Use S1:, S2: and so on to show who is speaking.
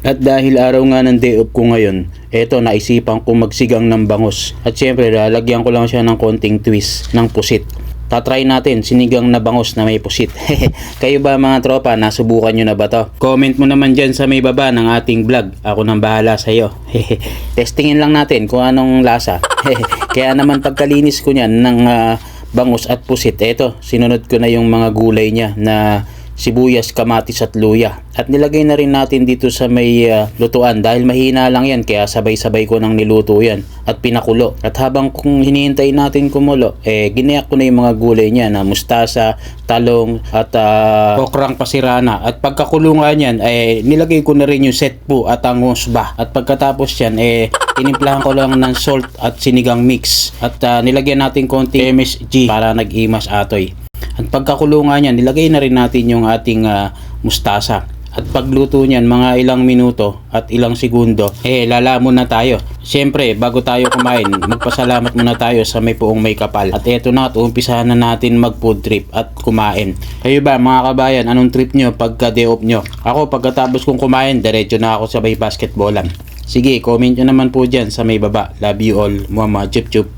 S1: At dahil araw nga ng day off ko ngayon, eto naisipan ko magsigang ng bangus. At syempre lalagyan ko lang siya ng konting twist ng pusit. Tatry natin sinigang na bangus na may pusit. Kayo ba mga tropa, nasubukan nyo na ba to? Comment mo naman dyan sa may baba ng ating vlog. Ako nang bahala sa'yo. Testingin lang natin kung anong lasa. Kaya naman pagkalinis ko niyan ng bangus at pusit, eto sinunod ko na yung mga gulay niya na sibuyas, kamatis at luya. At nilagay na rin natin dito sa may lutuan dahil mahina lang yan, kaya sabay-sabay ko nang niluto yan at pinakulo. At habang kung hinihintay natin kumulo, ginayak ko na yung mga gulay niya na mustasa, talong at okrang pasirana. At pagkakulungan yan, nilagay ko na rin yung setpo at ang musba. At pagkatapos yan, tinimplahan ko lang ng salt at sinigang mix. At nilagyan natin konting MSG para nag-imas atoy. At pagkakulungan niyan, nilagay na rin natin yung ating mustasa. At pagluto niyan, mga ilang minuto at ilang segundo, lalamon na tayo. Siyempre, bago tayo kumain, magpasalamat muna tayo sa may puong may kapal. At eto na, at umpisahan na natin mag food trip at kumain. Kayo ba mga kabayan, anong trip nyo pagka day off nyo? Ako, pagkatapos kong kumain, diretso na ako sa may basketballan. Sige, comment nyo naman po dyan sa may baba. Love you all. Mama, chup chup.